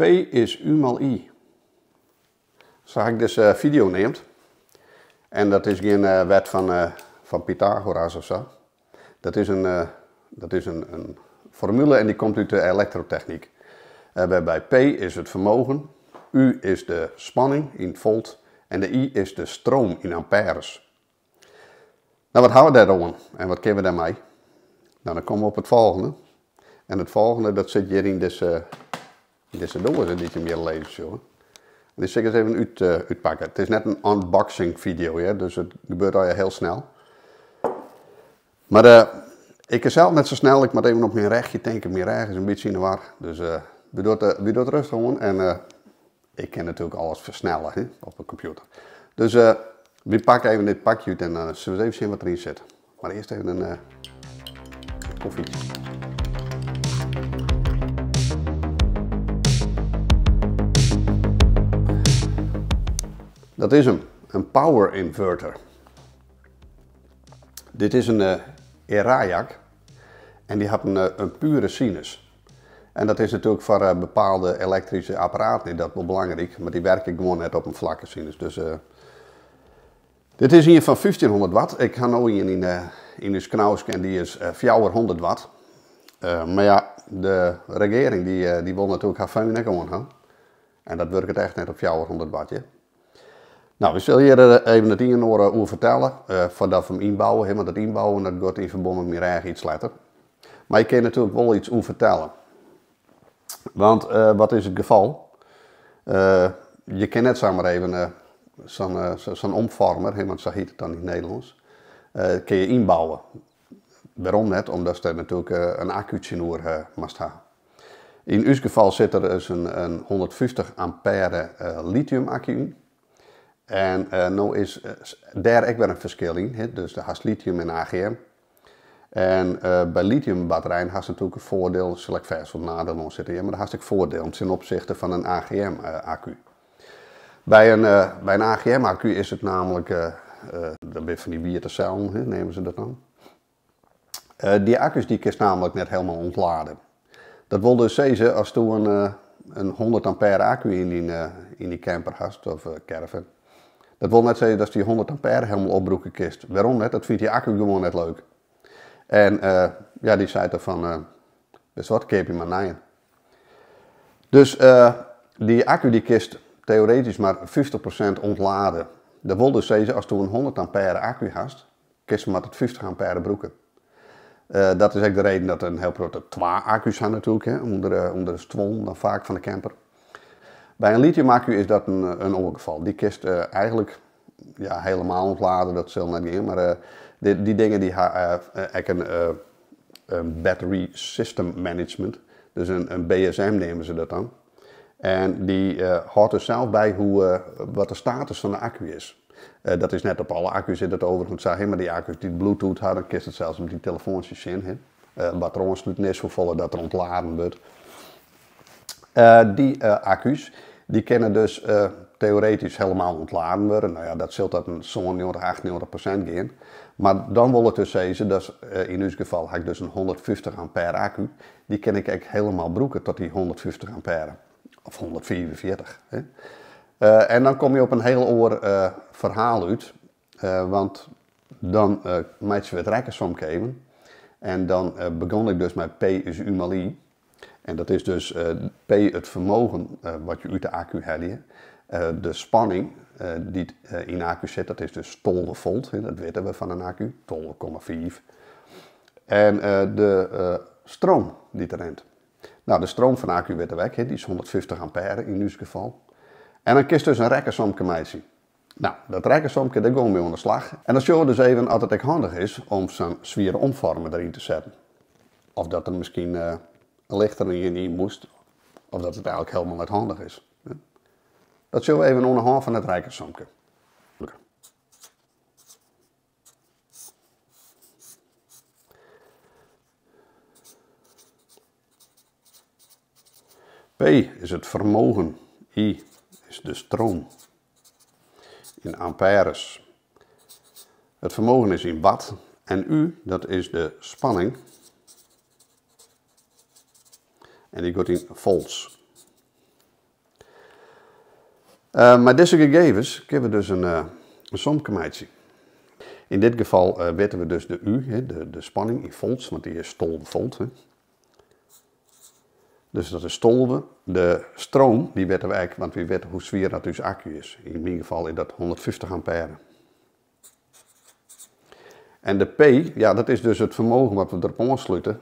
is U mal I. Zo heb ik dus video neemt. En dat is geen wet van Pythagoras of zo. Dat is een formule en die komt uit de elektrotechniek. Waarbij P is het vermogen, U is de spanning in volt en de I is de stroom in amperes. Nou, wat houden we daarom en wat kunnen we daarmee? Nou, dan komen we op het volgende. En het volgende, dat zit hier in deze doos die je meer lezen zult. En die zal ik eens even uitpakken. Het is net een unboxing video, ja? Dus het gebeurt al heel snel. Maar ik kan zelf net zo snel, ik moet even op mijn rechtje denken, mijn reg is een beetje in de war. Dus we doen het rustig gewoon en ik kan natuurlijk alles versnellen hè, op een computer. Dus we pakken even dit pakje uit en dan zullen we even zien wat erin zit. Maar eerst even een koffietje. Dat is hem, een power inverter. Dit is een ERAJAC en die heeft een pure sinus. En dat is natuurlijk voor bepaalde elektrische apparaten niet dat wel belangrijk, maar die werken gewoon net op een vlakke sinus. Dus dit is hier van 1500 watt. Ik ga nu in de knauwsk en die is 400 watt. Maar ja, de regering die wil natuurlijk haar vuin gewoon gaan. En dat werkt echt net op 400 watt. Ja. Nou, we zullen hier even het een over vertellen, voordat we hem inbouwen. Want het inbouwen dat gaat in verband met mijn eigen iets later. Maar ik kan natuurlijk wel iets over vertellen. Want wat is het geval? Je kan net zomaar even zo'n omvormer, want zo heet het dan in het Nederlands, kun je inbouwen. Waarom net? Omdat er natuurlijk een accu'tje in moest hebben. In uw geval zit er dus een 150 ampère lithium accu in. En nou is daar ook weer een verschil in. He? Dus daar is lithium en AGM. En bij lithium batterijen heeft natuurlijk een voordeel, zal ik vers wat nadeel zitten, ja, maar daar heeft ik voordeel ten opzichte van een AGM accu. Bij een AGM accu is het namelijk, dat ben van die biertecellen, nemen ze dat dan. Die accu's die kun je namelijk net helemaal ontladen. Dat wil dus zeggen, als je een 100 ampère accu in die camper hast of caravan. Dat wil net zeggen dat je die 100 ampère helemaal opbroeken kist. Waarom net? Dat vindt die accu gewoon net leuk. En ja, die zei toch van, dus wat, keep je maar naaien. Dus die accu die kist theoretisch maar 50% ontladen. Dat wil dus zeggen, als je een 100 ampère accu hast, kist je maar tot 50 ampère broeken. Dat is ook de reden dat er een heel grote 2 accu's zijn natuurlijk, hè, onder de stwon dan vaak van de camper. Bij een lithium accu is dat een ongeval. Die kist eigenlijk ja, helemaal ontladen, dat zal net niet, maar die dingen die hebben een battery system management, dus een BSM nemen ze dat dan. En die houdt er zelf bij wat de status van de accu is. Dat is net op alle accu's zit het overigens zeggen, maar die accu's die Bluetooth hadden, dan kist het zelfs met die telefoontjes in. Batterij sluit net zo vol dat er ontladen wordt. Die accu's die kunnen dus theoretisch helemaal ontladen worden. Nou ja, dat zult dat een zo'n 98% gaan. Maar dan wil het dus zeggen, dat in uw geval heb ik dus een 150 ampère accu. Die kan ik eigenlijk helemaal broeken tot die 150 ampère. Of 144. Hè. En dan kom je op een heel oor verhaal uit. Want dan maak je het rekensom geven. En dan begon ik dus met P is U mal I. En dat is dus P het vermogen wat je uit de accu hebt. De spanning die in de accu zit, dat is dus 12 volt. Dat weten we van een accu, 12,5. En de stroom die er rent. Nou, de stroom van de accu weet weg, die is 150 ampère in uw geval. En dan kiest dus een rekkensomke meisje. Nou, dat rekkensomke, daar gaan we mee aan de slag. En dan zullen we dus even, als het handig is, om zo'n zware omvormer erin te zetten. Of dat er misschien een lichter in moest, of dat het eigenlijk helemaal niet handig is. Dat zullen we even onderhand van het rekkensomke. P is het vermogen, I is de stroom in amperes. Het vermogen is in watt en U, dat is de spanning. En die gaat in volts. Met deze gegevens kunnen we dus een somcombinatie. In dit geval weten we dus de U, de spanning in volts, want die is stolve-volt. Dus dat is stolve. De stroom, die weten we eigenlijk, want we weten hoe zwaar dat dus accu is. In mijn geval is dat 150 ampère. En de P, ja, dat is dus het vermogen wat we erop aansluiten,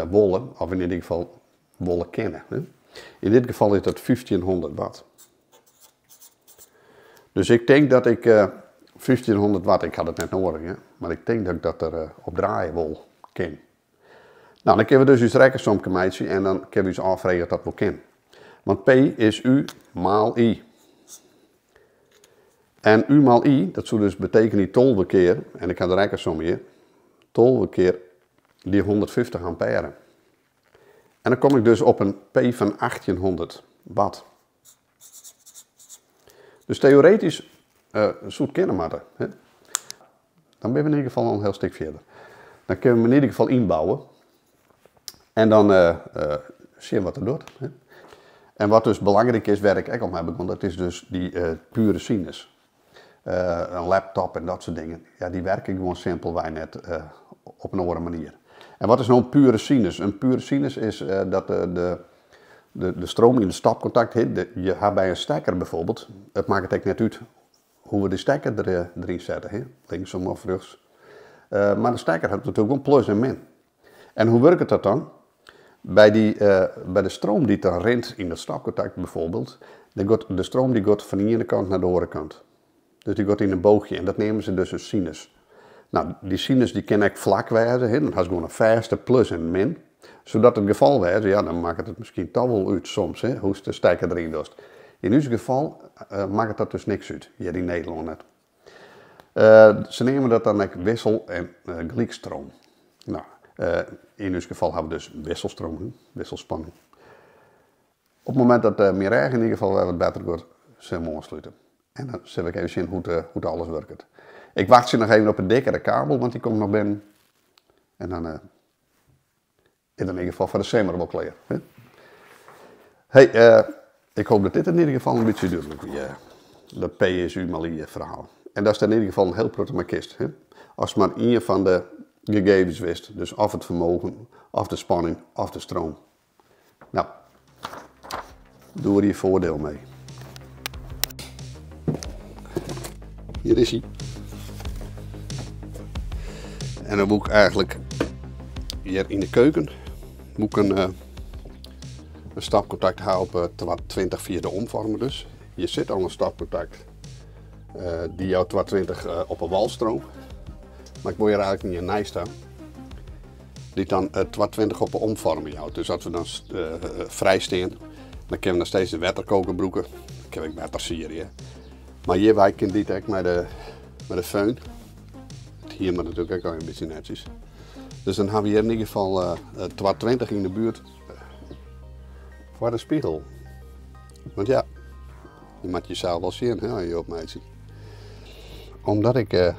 wollen, of in ieder geval wollen kennen. In dit geval is dat 1500 watt. Dus ik denk dat ik 1500 watt, ik had het net nodig, maar ik denk dat ik dat er op draaien wil ken. Nou, dan kunnen we dus ons rekensomcombinatie en dan kunnen we ons afvragen dat we kennen. Want P is U maal I. En U maal I, dat zou dus betekenen die 12 keer, en ik ga de rekensom hier, 12 keer die 150 ampère. En dan kom ik dus op een P van 1800 watt. Dus theoretisch zou het kunnen matten. Dan ben we in ieder geval al een heel stuk verder. Dan kunnen we hem in ieder geval inbouwen. En dan zien wat er doet. En wat dus belangrijk is, waar ik ook al heb, want dat is dus die pure sinus. Een laptop en dat soort dingen. Ja, die werken gewoon simpelweg net op een andere manier. En wat is nou een pure sinus? Een pure sinus is dat de stroom in de stapcontact hit. Je hebt bij een stekker bijvoorbeeld, het maakt het net uit hoe we de stekker erin zetten. Linksom of rechts. Maar de stekker heeft natuurlijk wel plus en min. En hoe werkt dat dan? Bij de stroom die dan rent in het stapcontact bijvoorbeeld, de stroom die gaat van de ene kant naar de andere kant. Dus die gaat in een boogje en dat nemen ze dus een sinus. Nou, die sinus die kan ik vlak wijzen, dan has gewoon een vaste plus en min. Zodat het geval wijzen, ja, dan maakt het misschien toch wel uit soms, hoe de stekker erin doet. In ons geval maakt het dat dus niks uit, hier in Nederland net. Ze nemen dat dan like wissel- en gelijkstroom. Nou, in ons geval hebben we dus wisselstroom, wisselspanning. Op het moment dat meer regen in ieder geval wat beter wordt, zullen we aansluiten. En dan zal ik even zien hoe alles werkt. Ik wacht ze nog even op een dikkere kabel, want die komt nog binnen. En dan is in ieder geval voor de zomer wel klaar. Hey, ik hoop dat dit in ieder geval een beetje duidelijk is. Dat PSU Mali verhaal. En dat is in ieder geval een heel prima kist. Als maar één van de gegevens wist, dus of het vermogen, of de spanning, of de stroom. Nou, doe er je voordeel mee. Hier is hij. En dan moet ik eigenlijk hier in de keuken moet ik een stapcontact houden op 20 via de omvormer dus. Hier zit al een stapcontact die houdt 20 op een walstroom. Maar ik wil hier eigenlijk niet in nij staan. Die dan 20 op een omvormer houdt. Dus als we dan vrij staan, dan kunnen we nog steeds de waterkoker broeken. Dan kan ik water sieren. Maar hier wij kunnen dit ook met de föhn. Hier maar natuurlijk ook al een beetje netjes. Dus dan hebben we hier in ieder geval 20 in de buurt voor de spiegel. Want ja, je moet jezelf wel zien, hè, je op mij ziet. Omdat ik een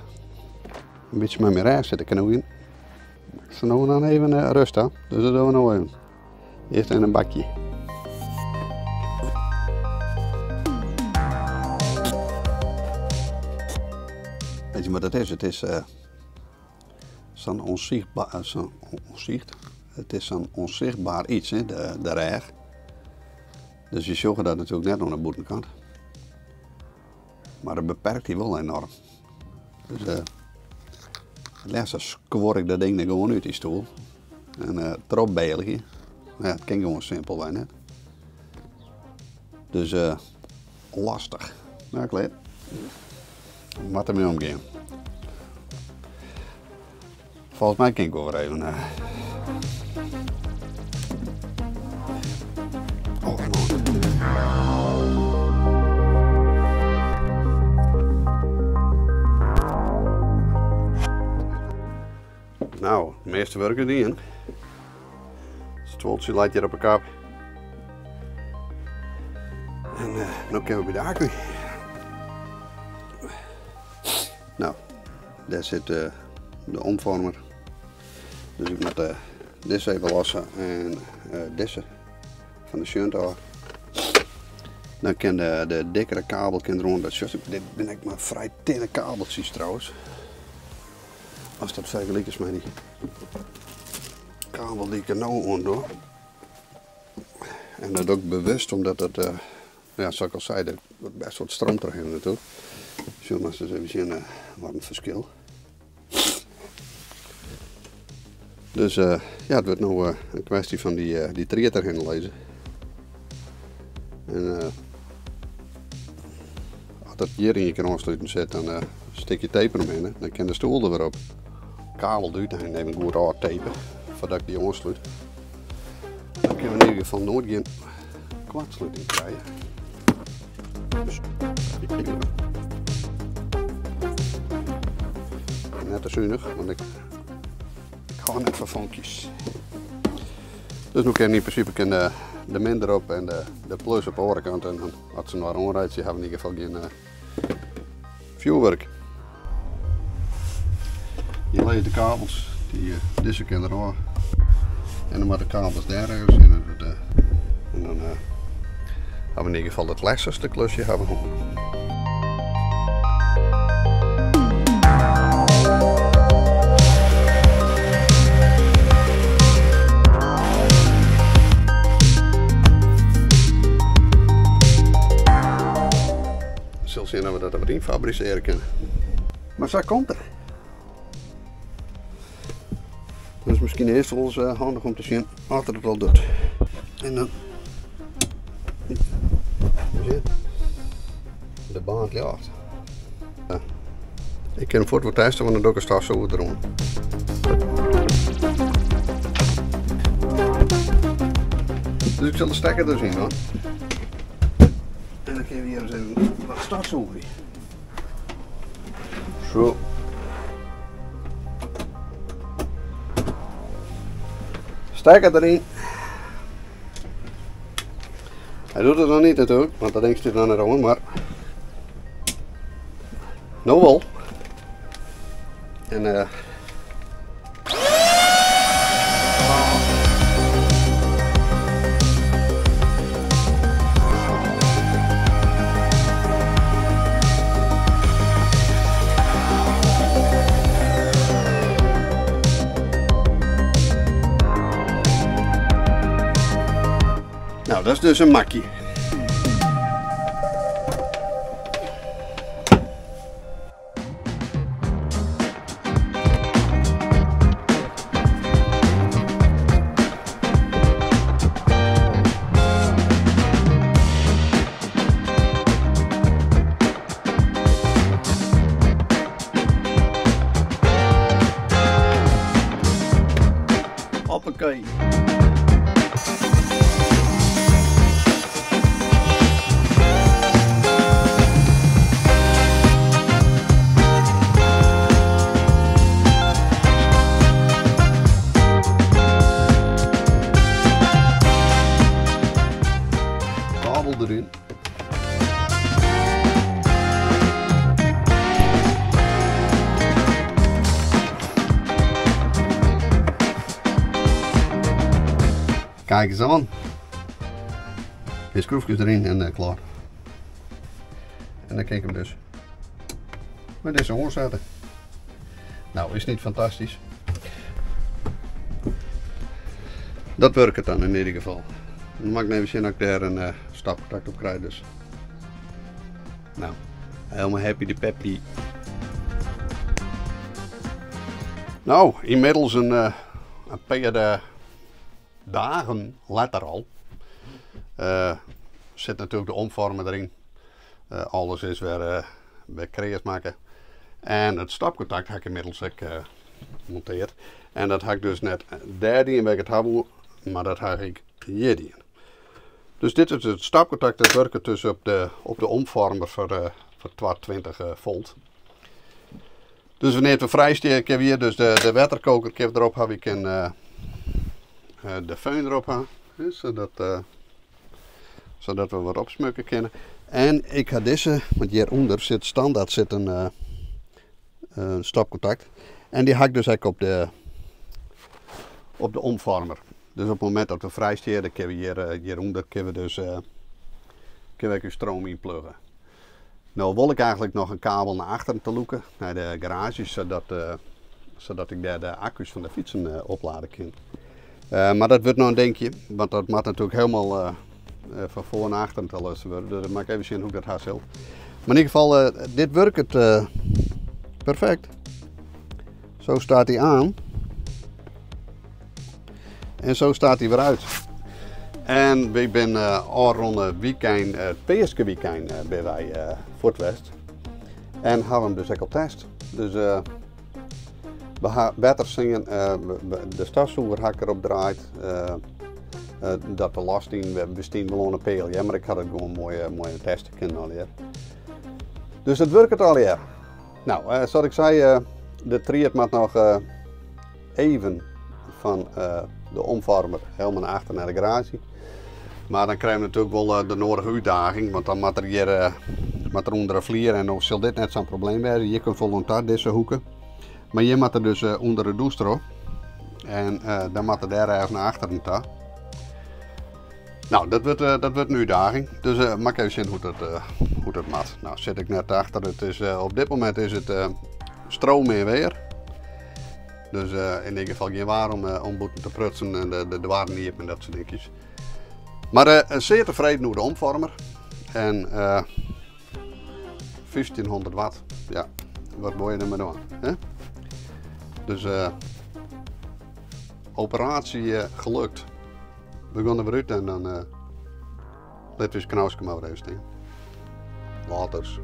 beetje met mijn rij zit, ik kan nu in. Ik zal nou dan even rust aan. Dus dat doen we nou even. Eerst in een bakje. Weet je wat het is? Het is zo'n onzichtbaar iets, hè? De reg. Dus je zorgt dat natuurlijk net aan de bovenkant. Maar dat beperkt hij wel enorm. Dus laatst squor ik dat ding er gewoon uit die stoel. En erop België. Ja, het kan gewoon simpelweg net. Dus lastig. Nou, klaar. Wat ermee omgaan. Volgens mij kan ik wel weer even. Oh, nou, de meeste werken die in. Het stoeltje laat je op elkaar. En nu kunnen we bij de accu. Nou, daar zit de omvormer. Dus ik moet deze even lossen en deze van de shunt af. Dan kan de dikkere kabel eronder. Dit ben ik maar vrij tinnen kabeltjes trouwens. Als dat vergelijkt is met die kabel die ik er nou onder. En dat ook bewust omdat het, ja, zoals ik al zei, er wordt best wat stroom terug natuurlijk. Zullen we eens even zien wat een verschil. Dus ja, het wordt nu een kwestie van die treed erin lezen. En als dat hier in je kan aansluiten zit, dan stik je tape eromheen, dan kan de stoel er weer op. Kabel duurt, dan neem ik goed hard tapen voordat ik die aansluit. Dan kunnen we in ieder geval nooit geen kwartsluiting krijgen. Dus, net te zuinig, want ik ga net voor vonkjes. Dus nu kan in principe de min erop en de plus op de andere kant. En als ze naar aanrijdt, hebben we in ieder geval geen vuurwerk. Hier liggen de kabels, deze kan eraan. En dan moeten de kabels daar ergens in. En dan hebben we in ieder geval het lekkerste klusje hebben. Zullen zien dat we dat erin fabriceren kunnen. Maar zo komt er. Dus misschien eerst wel eens handig om te zien wat het al doet. En dan de band ligt. Ik kan hem voor het testen, want dan doe ik straks zo erom. Dus ik zal de stekker er zien hoor. En dan geven we hier eens even wat startsolie. Zo. Stekker erin. Hij doet het nog niet natuurlijk, want dat denkt hij dan erom, maar nou wel. En nou, dat is dus een makkie. Hoppakee. Kabel erin. Kijk eens aan. De schroefjes erin en klaar. En dan kijk ik hem dus met deze hoorn zetten. Nou, is niet fantastisch. Dat werkt het dan in ieder geval. Dan mag ik even zien dat ik daar een stapcontact op krijg. Dus. Nou, helemaal happy de peppy. Nou, inmiddels een paar dagen later al. Zit natuurlijk de omvormer erin. Alles is weer creërs maken. En het stapcontact heb ik inmiddels gemonteerd. En dat heb ik dus net daar die in het hebben, maar dat heb ik hier die in. Dus dit is het stapcontact dat werkt dus op de omvormer voor 220 volt. Dus wanneer het vrijsteert, ik heb hier dus de waterkoker, ik heb erop heb ik de föhn erop aan, zodat we wat opsmukken kunnen. En ik ga deze, want hieronder zit standaard een stapcontact. En die hak dus ook op de omvormer. Dus op het moment dat we vrijsteren, kunnen we hieronder kunnen we kun je stroom inpluggen. Nou wil ik eigenlijk nog een kabel naar achteren te loeken, naar de garage, zodat ik daar de accu's van de fietsen opladen kan. Maar dat wordt nog een denkje, want dat moet natuurlijk helemaal van voor naar achteren te lussen worden. Dus dat mag ik even zien hoe dat gaat zelf. Maar in ieder geval, dit werkt het perfect. Zo staat hij aan. En zo staat hij weer uit. En we zijn al rond het weekend, het Peerske weekend bij wij voor het West. En hebben hem dus ook al test. Dus we gaan beter zingen, de stafzoeker had ik erop draait. Dat de last in, we staan wel een peel, ja, maar ik had het gewoon mooie testen kunnen al hier. Dus het werkt al hier. Nou, zoals ik zei, de triet moet nog even van de omvormer helemaal naar achter naar de garage. Maar dan krijgen we natuurlijk wel de nodige uitdaging, want dan moet er hier onder een vlier en dan zal dit net zo'n probleem zijn. Je kunt volontair deze hoeken. Maar je moet er dus onder de doestro en dan moet er daar even naar achteren toe. Nou, dat wordt een uitdaging. Dus mag ik even zien hoe dat moet. Nou, zit ik net achter. Het is, op dit moment is het stroom meer weer. Dus in ieder geval geen waar om boeten te prutsen en de waarde niet en dat soort dingetjes. Maar zeer tevreden over de omvormer. En 1500 watt. Ja, wat wil je er maar doen? Hè? Dus operatie gelukt. We gaan er weer uit en dan let dus knausje maar even staan. Later.